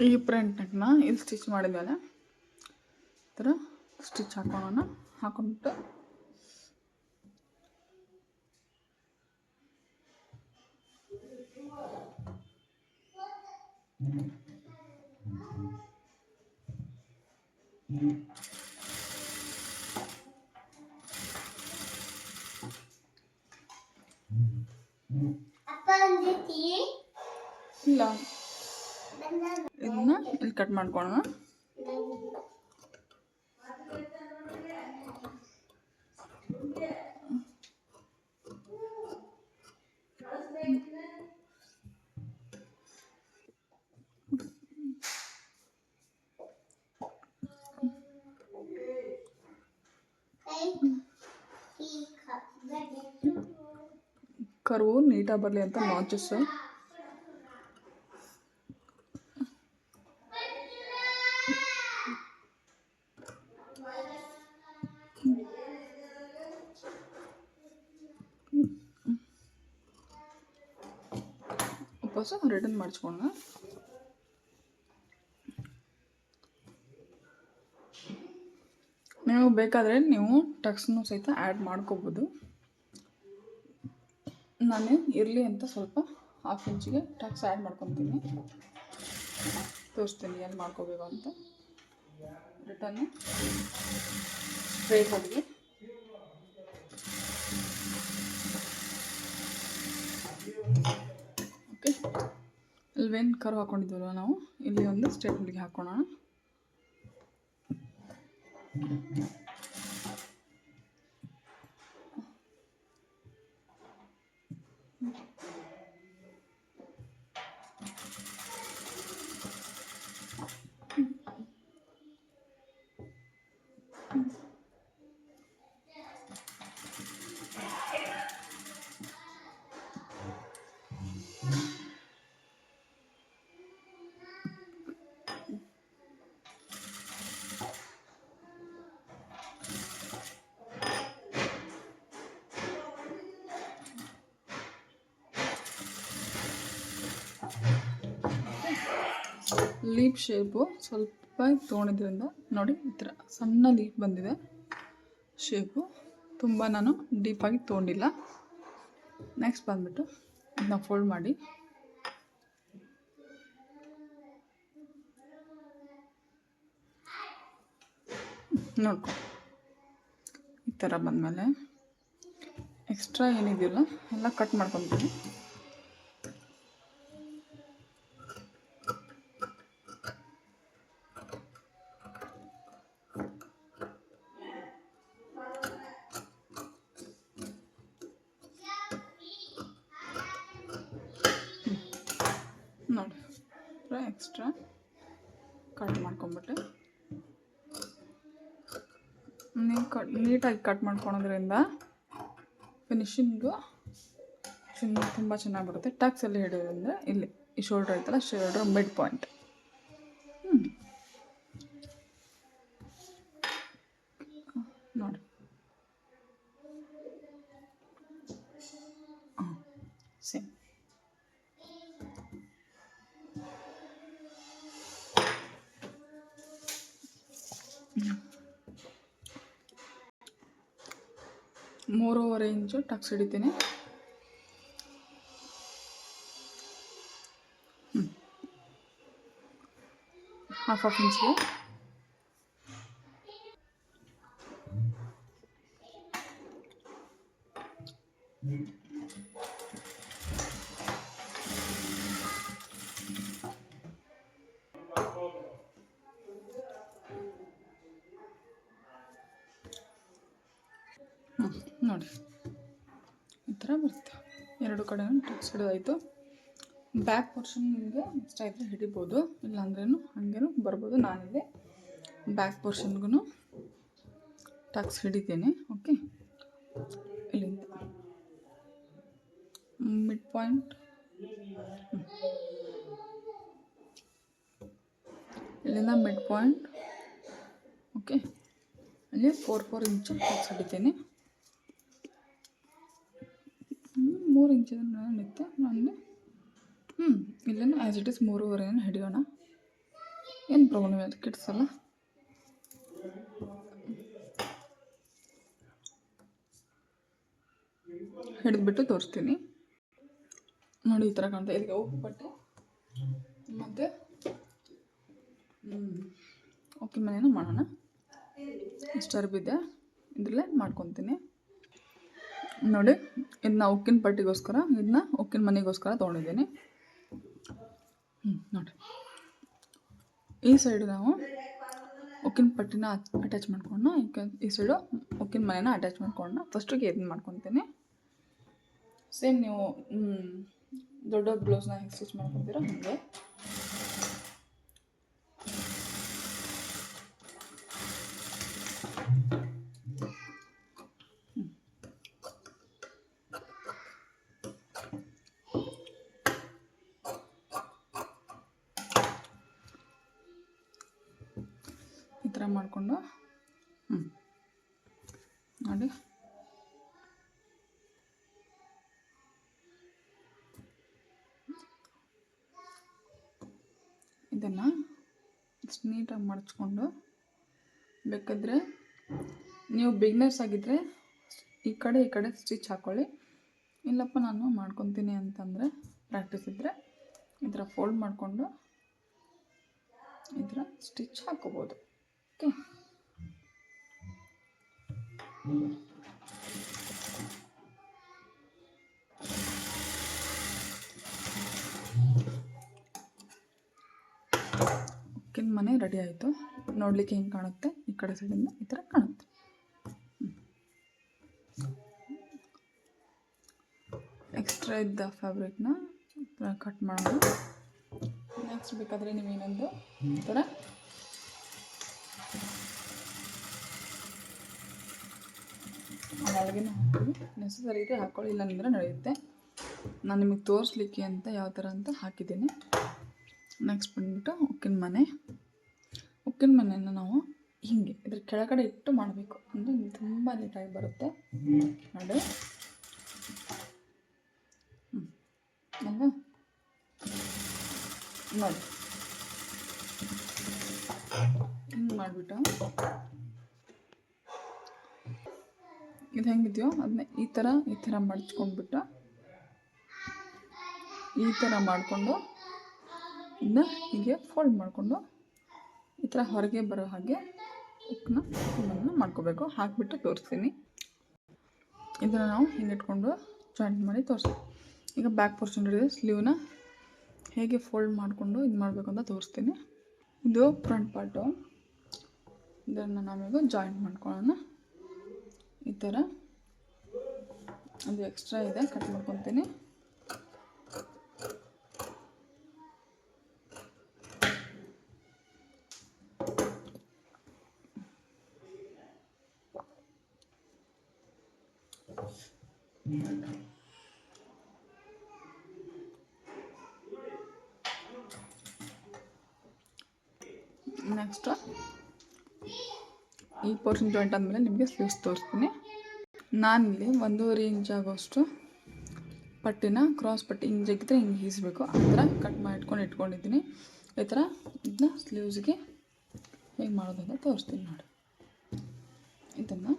ಈ ಫ್ರಂಟ್ ನೆಕ್ನ ಇಲ್ಲಿ ಸ್ಟಿಚ್ ಮಾಡಿದ್ಮೇಲೆ ಈ ಥರ ಸ್ಟಿಚ್ ಹಾಕೋಣ. ಹಾಕೊಂಡ್ಬಿಟ್ಟು ಇಲ್ಲ ಇದನ್ನ ಇಲ್ಲಿ ಕಟ್ ಮಾಡ್ಕೊಳ್ಳೋಣ. ಕರ್ವು ನೀಟಾಗಿ ಬರಲಿ ಅಂತ ನಾಚಸ್ ವಾಪಸ್ ರಿಟರ್ನ್ ಮಾಡಿಸ್ಕೊಳ್ಳೋಣ. ನೀವು ಬೇಕಾದರೆ ನೀವು ಟಕ್ಸ್ನು ಸಹಿತ ಆ್ಯಡ್ ಮಾಡ್ಕೋಬೋದು. ನಾನು ಇರಲಿ ಅಂತ ಸ್ವಲ್ಪ ಹಾಫ್ ಇಂಚಿಗೆ ಟಕ್ಸ್ ಆ್ಯಡ್ ಮಾಡ್ಕೊತೀನಿ. ತೋರಿಸ್ತೀನಿ ಎಲ್ಲಿ ಮಾಡ್ಕೋಬೇಕು ಅಂತ. ರಿಟರ್ನು ಸ್ಟ್ರೈಟ್ ಹೋಗಿ ಓಕೆ. ಇಲ್ವೇನು ಕರ್ವ್ ಹಾಕ್ಕೊಂಡಿದ್ದೀವಲ್ಲ ನಾವು, ಇಲ್ಲಿ ಒಂದು ಸ್ಟ್ರೈಟ್ ಹೊಲಿಗೆ ಹಾಕೋಣ. ಲೀಪ್ ಶೇಪು ಸ್ವಲ್ಪ ತೊಗೊಂಡಿದ್ದರಿಂದ ನೋಡಿ ಈ ಥರ ಸಣ್ಣ ಲೀಪ್ ಬಂದಿದೆ. ಶೇಪು ತುಂಬ ನಾನು ಡೀಪಾಗಿ ತೊಗೊಂಡಿಲ್ಲ. ನೆಕ್ಸ್ಟ್ ಬಂದುಬಿಟ್ಟು ಇದನ್ನ ಫೋಲ್ಡ್ ಮಾಡಿ ನೋಡ್ಕೊ. ಈ ಥರ ಬಂದಮೇಲೆ ಎಕ್ಸ್ಟ್ರಾ ಏನಿದೆಯಲ್ಲ ಎಲ್ಲ ಕಟ್ ಮಾಡ್ಕೊತೀನಿ. ನೋಡಿ ಎಕ್ಸ್ಟ್ರಾ ಕಟ್ ಮಾಡ್ಕೊಂಬಿಟ್ಟೆ. ನೀವು ನೀಟಾಗಿ ಕಟ್ ಮಾಡ್ಕೊಳೋದ್ರಿಂದ ಫಿನಿಶಿಂಗು ತುಂಬ ಚೆನ್ನಾಗಿ ಬರುತ್ತೆ. ಟಕ್ಸಲ್ಲಿ ಹಿಡಿಯೋದ್ರಿಂದ ಇಲ್ಲಿ ಈ ಶೋಲ್ಡ್ರ್ ಐತಲ್ಲ, ಶೋಲ್ಡ್ರ್ ಮಿಡ್ ಪಾಯಿಂಟ್. ನೋಡಿ ಸೇಮ್ ಮೂರುವರೆ ಇಂಚು ಟಕ್ಸ್ ಹಿಡಿತೀನಿ. ಹಾಫ್ ಇಂಚಿಗೆ ನೋಡಿ ಈ ಥರ ಬರುತ್ತೆ. ಎರಡು ಕಡೆ ಟಕ್ಸ್ ಹಿಡಿದಾಯಿತು. ಬ್ಯಾಕ್ ಪೋರ್ಷನ್ ನಿಮಗೆ ಇಷ್ಟ ಇದ್ದರೆ ಹಿಡಿಬೋದು, ಇಲ್ಲಾಂದ್ರೂ ಹಾಗೇನೂ ಬರ್ಬೋದು. ನಾನಿದೆ ಬ್ಯಾಕ್ ಪೋರ್ಷನ್ಗೂ ಟಕ್ಸ್ ಹಿಡಿತೀನಿ. ಓಕೆ, ಇಲ್ಲಿಂದ ಮಿಡ್ ಪಾಯಿಂಟ್, ಇಲ್ಲಿಂದ ಮಿಡ್ ಪಾಯಿಂಟ್. ಓಕೆ, ಅಲ್ಲಿ 4 ಇಂಚು ಟಕ್ಸ್ ಹಿಡಿತೀನಿ. 3 ಇಂಚ್ ನಿತ್ತೆ ನನಗೆ. ಇಲ್ಲೇನು ಆ್ಯಸ್ ಇಟ್ ಇಸ್ 3.5 ಹಿಡಿಯೋಣ. ಏನು ಪ್ರಾಬ್ಲಮ್ ಇಲ್ಲ, ಕಿಡ್ಸಲ್ಲ. ಹಿಡಿದ್ಬಿಟ್ಟು ತೋರಿಸ್ತೀನಿ ನೋಡಿ. ಈ ಥರ ಕಾಣ್ತಾ ಇದಕ್ಕೆ ಉಪ್ಪು ಪಟ್ಟೆ ಮತ್ತು ಉಪ್ಪಿನ ಮನೆಯನ್ನು ಮಾಡೋಣ. ಇಷ್ಟು ಅರ್ಬಿದೆ, ಇದರಲ್ಲೇ ಮಾಡ್ಕೊತೀನಿ ನೋಡಿ. ಇದನ್ನ ಉಕ್ಕಿನ ಪಟ್ಟಿಗೋಸ್ಕರ, ಇದನ್ನ ಉಕ್ಕಿನ ಮನೆಗೋಸ್ಕರ ತೊಗೊಂಡಿದ್ದೀನಿ. ನೋಡಿ, ಈ ಸೈಡು ನಾವು ಉಕ್ಕಿನ ಪಟ್ಟಿನ ಅಟ್ಯಾಚ್ ಮಾಡ್ಕೊಂಡು, ಈ ಸೈಡು ಉಕ್ಕಿನ ಮನೆನ ಅಟ್ಯಾಚ್ ಮಾಡ್ಕೊಂಡು ಫಸ್ಟಿಗೆ ಇದನ್ನ ಮಾಡ್ಕೊತೀನಿ. ಸೇಮ್ ನೀವು ದೊಡ್ಡ ಬ್ಲೌಸ್ನ ಹೆಂಗೆ ಸ್ಟಿಚ್ ಮಾಡ್ಕೊತೀರೋ ಹಾಗೆ. ಈ ಥರ ಮಾಡಿಕೊಂಡು ನೋಡಿ, ಇದನ್ನು ಇಷ್ಟು ನೀಟಾಗಿ ಮಡಚ್ಕೊಂಡು, ಬೇಕಾದರೆ ನೀವು ಬಿಗ್ನರ್ಸ್ ಆಗಿದ್ದರೆ ಈ ಕಡೆ ಸ್ಟಿಚ್ ಹಾಕ್ಕೊಳ್ಳಿ. ಇಲ್ಲಪ್ಪ ನಾನು ಮಾಡ್ಕೊತೀನಿ ಅಂತಂದರೆ, ಪ್ರಾಕ್ಟೀಸ್ ಇದ್ದರೆ ಈ ಥರ ಫೋಲ್ಡ್ ಮಾಡಿಕೊಂಡು ಈ ಥರ ಸ್ಟಿಚ್ ಹಾಕ್ಕೋಬೋದು. ಓಕೆ, ಉಕ್ಕಿನ ಮನೆ ರೆಡಿ ಆಯಿತು. ನೋಡಲಿಕ್ಕೆ ಹೆಂಗೆ ಕಾಣುತ್ತೆ, ಈ ಕಡೆ ಸೈಡಿಂದ ಈ ಥರ ಕಾಣುತ್ತೆ. ಎಕ್ಸ್ಟ್ರಾ ಇದ್ದ ಫ್ಯಾಬ್ರಿಕ್ನ ಕಟ್ ಮಾಡೋಣ. ನೆಕ್ಸ್ಟ್ ಬೇಕಾದರೆ ನೀವು ಇನ್ನೊಂದು ಈ ಥರ ಒಳಗೇನೆ ಹಾಕ್ತೀವಿ, ನೆಸಸರಿ ಇದ್ದರೆ ಹಾಕ್ಕೊಳ್ಳಿ, ಇಲ್ಲ ಅಂದರೆ ನಡೆಯುತ್ತೆ. ನಾನು ನಿಮಗೆ ತೋರಿಸ್ಲಿಕ್ಕೆ ಅಂತ ಯಾವ ಥರ ಅಂತ ಹಾಕಿದ್ದೀನಿ. ನೆಕ್ಸ್ಟ್ ಬಂದುಬಿಟ್ಟು ಉಕ್ಕಿನ ಮನೆಯನ್ನು ನಾವು ಹೀಗೆ ಇದ್ರ ಕೆಳಗಡೆ ಇಟ್ಟು ಮಾಡಬೇಕು, ಅಂದರೆ ತುಂಬ ನೀಟಾಗಿ ಬರುತ್ತೆ ನೋಡಿ. ಅಲ್ವಾ ನೋಡಿ, ಹಿಂಗೆ ಮಾಡಿಬಿಟ್ಟು ಇದು ಹೆಂಗಿದೆಯೋ ಅದನ್ನ ಈ ಥರ ಮಡ್ಚ್ಕೊಂಡ್ಬಿಟ್ಟು ಈ ಥರ ಮಾಡಿಕೊಂಡು ಇದನ್ನ ಹೀಗೆ ಫೋಲ್ಡ್ ಮಾಡಿಕೊಂಡು ಈ ಥರ ಹೊರಗೆ ಬರೋ ಹಾಗೆ ಉಕ್ಕನ್ನ ಮಾಡ್ಕೋಬೇಕು. ಹಾಕಿಬಿಟ್ಟು ತೋರಿಸ್ತೀನಿ. ಇದನ್ನು ನಾವು ಹಿಂಗೆ ಇಟ್ಕೊಂಡು ಜಾಯಿಂಟ್ ಮಾಡಿ ತೋರಿಸ್ತೀನಿ. ಈಗ ಬ್ಯಾಕ್ ಪೋರ್ಷನ್ ಇರೋದು ಸ್ಲೀವ್ನ ಹೇಗೆ ಫೋಲ್ಡ್ ಮಾಡಿಕೊಂಡು ಇದು ಮಾಡಬೇಕು ಅಂತ ತೋರಿಸ್ತೀನಿ. ಇದು ಫ್ರಂಟ್ ಪಾರ್ಟು, ಇದನ್ನು ನಾವೀಗ ಜಾಯಿಂಟ್ ಮಾಡ್ಕೊಳ್ಳೋಣ. ಈ ಥರ ಅದು ಎಕ್ಸ್ಟ್ರಾ ಇದೆ, ಕಟ್ ಮಾಡ್ಕೊತೀನಿ. ನೆಕ್ಸ್ಟ್ ಈ ಪೋರ್ಷನ್ ಜಾಯಿಂಟ್ ಆದಮೇಲೆ ನಿಮಗೆ ಸ್ಲೀವ್ಸ್ ತೋರಿಸ್ತೀನಿ. ನಾನಿಲ್ಲಿ 1.5 ಇಂಚ್ ಆಗೋಷ್ಟು ಪಟ್ಟಿನ ಕ್ರಾಸ್ ಪಟ್ಟಿ ಹಿಂಗೆ ಜಗ್ಗಿದ್ರೆ ಹಿಂಗೆ ಗೀಸಬೇಕು, ಆ ಥರ ಕಟ್ ಮಾಡಿ ಇಟ್ಕೊಂಡಿದ್ದೀನಿ. ಈ ಥರ ಇದನ್ನ ಸ್ಲೀವ್ಸ್ಗೆ ಹೇಗೆ ಮಾಡೋದಂತ ತೋರಿಸ್ತೀನಿ ನೋಡಿ. ಇದನ್ನು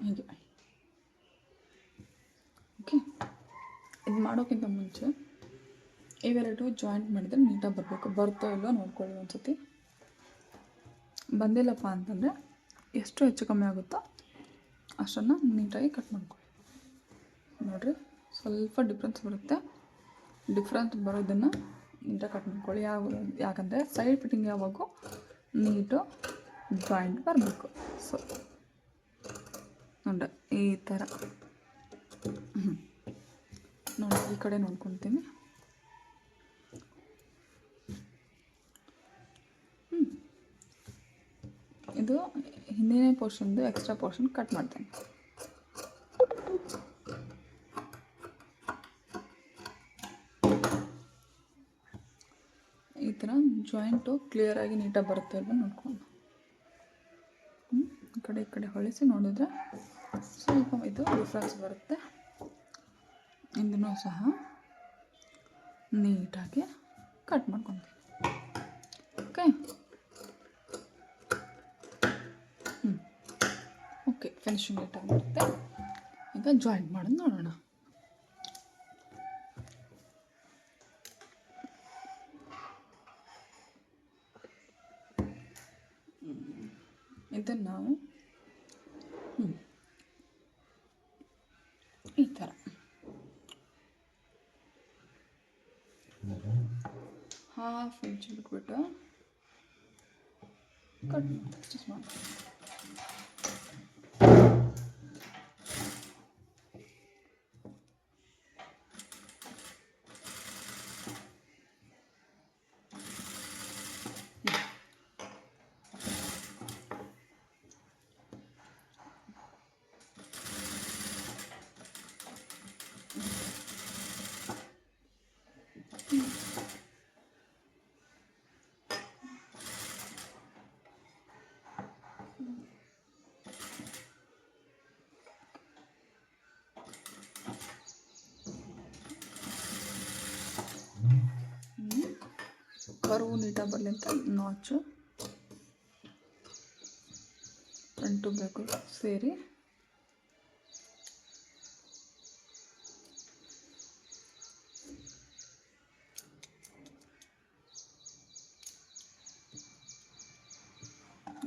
ಹೀಗೆ ಓಕೆ. ಇದು ಮಾಡೋಕ್ಕಿಂತ ಮುಂಚೆ ಇವೆರಡು ಜಾಯಿಂಟ್ ಮಾಡಿದರೆ ನೀಟಾಗಿ ಬರಬೇಕು. ಬರ್ತೋ ಇಲ್ಲೋ ನೋಡ್ಕೊಳ್ಳಿ ಒಂದ್ಸತಿ. ಬಂದಿಲ್ಲಪ್ಪ ಅಂತಂದರೆ ಎಷ್ಟು ಹೆಚ್ಚು ಕಮ್ಮಿ ಆಗುತ್ತೋ ಅಷ್ಟನ್ನು ನೀಟಾಗಿ ಕಟ್ ಮಾಡ್ಕೊಳ್ಳಿ. ನೋಡಿರಿ, ಸ್ವಲ್ಪ ಡಿಫ್ರೆನ್ಸ್ ಬರುತ್ತೆ. ಡಿಫ್ರೆನ್ಸ್ ಬರೋದನ್ನು ನೀಟಾಗಿ ಕಟ್ ಮಾಡ್ಕೊಳ್ಳಿ. ಯಾಕಂದರೆ ಸೈಡ್ ಫಿಟ್ಟಿಂಗ್ ಯಾವಾಗೂ ನೀಟು ಜಾಯಿಂಟ್ ಬರಬೇಕು. ಸೊ ನೋಡಿ ಈ ಥರ ನೋಡಿ, ಈ ಕಡೆ ನೋಡ್ಕೊತೀನಿ. ಇದು ಹಿಂದಿನ ಪೋರ್ಷನ್ದು ಎಕ್ಸ್ಟ್ರಾ ಪೋರ್ಷನ್ ಕಟ್ ಮಾಡ್ತೇನೆ. ಈ ಥರ ಜಾಯಿಂಟು ಕ್ಲಿಯರಾಗಿ ನೀಟಾಗಿ ಬರುತ್ತೆ ಅಲ್ವ ನೋಡ್ಕೊಂಡು ಈ ಕಡೆ ಹೊಳಿಸಿ ನೋಡಿದ್ರೆ ಸ್ವಲ್ಪ ಇದು ಡಿಫ್ರೆನ್ಸ್ ಬರುತ್ತೆ. ಇದನ್ನು ಸಹ ನೀಟಾಗಿ ಕಟ್ ಮಾಡ್ಕೊತೀನಿ. ಓಕೆ. ಓಕೆ, ಫಿನಿಶಿಂಗ್ ನೀಟಾಗಿರುತ್ತೆ. ಈಗ ಜಾಯಿಂಟ್ ಮಾಡೋದು ನೋಡೋಣ. ಇದನ್ನು ನಾವು ಈ ಥರ ಹಾಫ್ ಇಂಚ್ ಬಿಟ್ಬಿಟ್ಟು ಕಟ್ ಮಾಡಿ ಕರ್ವ್ ನೀಟಾಗಿ ಬರಲಿ ಅಂತ ನಾಚು ಫ್ರಂಟು ಬೇಕು ಸೇರಿ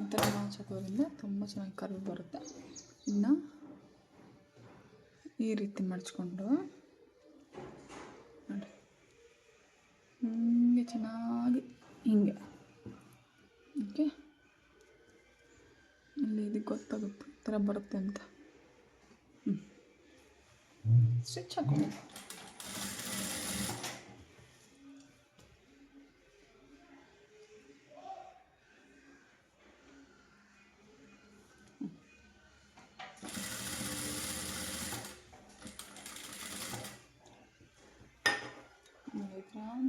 ಈ ಥರ ನಾಚ್ ಹಾಕೋದ್ರಿಂದ ತುಂಬ ಚೆನ್ನಾಗಿ ಕರ್ವ್ ಬರುತ್ತೆ. ಇನ್ನು ಈ ರೀತಿ ಮಡ್ಚ್ಕೊಂಡು ನೋಡಿ ಹಿಂಗೆ ಚೆನ್ನಾಗಿ ಹಿಂಗೆ. ಓಕೆ, ಇಲ್ಲಿ ಇದಕ್ಕೆ ಗೊತ್ತಾಗುತ್ತೆ ಈ ಥರ ಬರುತ್ತೆ ಅಂತ. ಸ್ಟಿಚ್ ಹಾಕೊಂಡು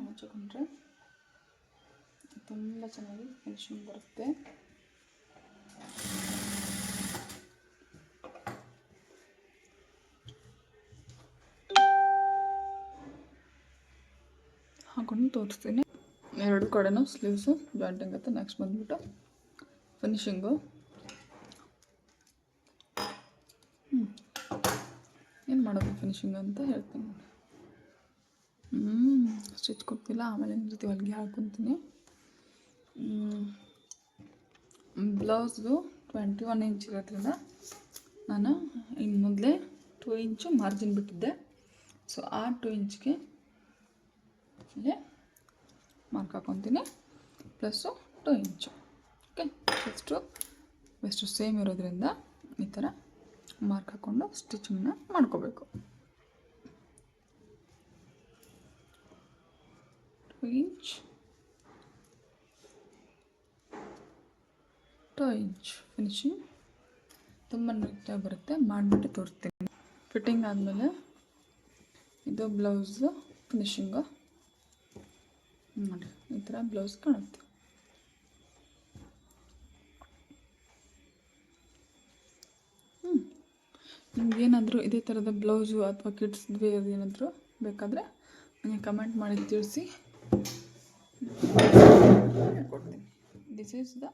ಮುಚ್ಚಿಕೊಂಡ್ರೆ ತುಂಬ ಚೆನ್ನಾಗಿ ಫಿನಿಶಿಂಗ್ ಬರುತ್ತೆ. ಹಾಕೊಂಡು ತೋರಿಸ್ತೀನಿ. ಎರಡು ಕಡೆನೂ ಸ್ಲೀವ್ಸು ಜಾಯಿಂಟಿಂಗ್ ಆಗುತ್ತೆ. ನೆಕ್ಸ್ಟ್ ಬಂದುಬಿಟ್ಟು ಫಿನಿಶಿಂಗು. ಏನು ಮಾಡೋದು ಫಿನಿಶಿಂಗ್ ಅಂತ ಹೇಳ್ತೀನಿ. ಸ್ಟಿಚ್ ಕೊಡ್ತಿಲ್ಲ, ಆಮೇಲೆ ನಿಮ್ಮ ಜೊತೆ ಹೊಲಿಗೆ ಹಾಕ್ಕೊತೀನಿ. ಬ್ಲೌಸ್ದು 21 ಇಂಚ್ ಇರೋದ್ರಿಂದ ನಾನು ಇನ್ನು ಮೊದಲೇ 2 ಇಂಚು ಮಾರ್ಜಿನ್ ಬಿಟ್ಟಿದ್ದೆ. ಸೊ ಆ 2 ಇಂಚ್ಗೆ ಇಲ್ಲೇ ಮಾರ್ಕ್ ಹಾಕ್ಕೊತೀನಿ, ಪ್ಲಸ್ಸು 2 ಇಂಚು. ಓಕೆ, ಬೆಸ್ಟು ಸೇಮ್ ಇರೋದ್ರಿಂದ ಈ ಥರ ಮಾರ್ಕ್ ಹಾಕ್ಕೊಂಡು ಸ್ಟಿಚಿಂಗ್ನ ಮಾಡ್ಕೋಬೇಕು. 2 ಇಂಚ್ 2 ಇಂಚ್ ಫಿನಿಶಿಂಗ್ ತುಂಬ ನೀಟಾಗಿ ಬರುತ್ತೆ. ಮಾಡಿಬಿಟ್ಟು ತೋರಿಸ್ತೀನಿ. ಫಿಟ್ಟಿಂಗ್ ಆದಮೇಲೆ ಇದು ಬ್ಲೌಸು ಫಿನಿಶಿಂಗು ನೋಡಿ ಈ ಥರ ಬ್ಲೌಸ್ ಕಾಣುತ್ತೆ. ನಿಮ್ಗೇನಾದರೂ ಇದೇ ಥರದ ಬ್ಲೌಸು ಅಥವಾ ಕಿಡ್ಸ್ ವೇರ್ ಏನಾದರೂ ಬೇಕಾದರೆ ನನಗೆ ಕಮೆಂಟ್ ಮಾಡಿ ತಿಳಿಸಿ. ಕೊಡ್ತೀನಿ. This is the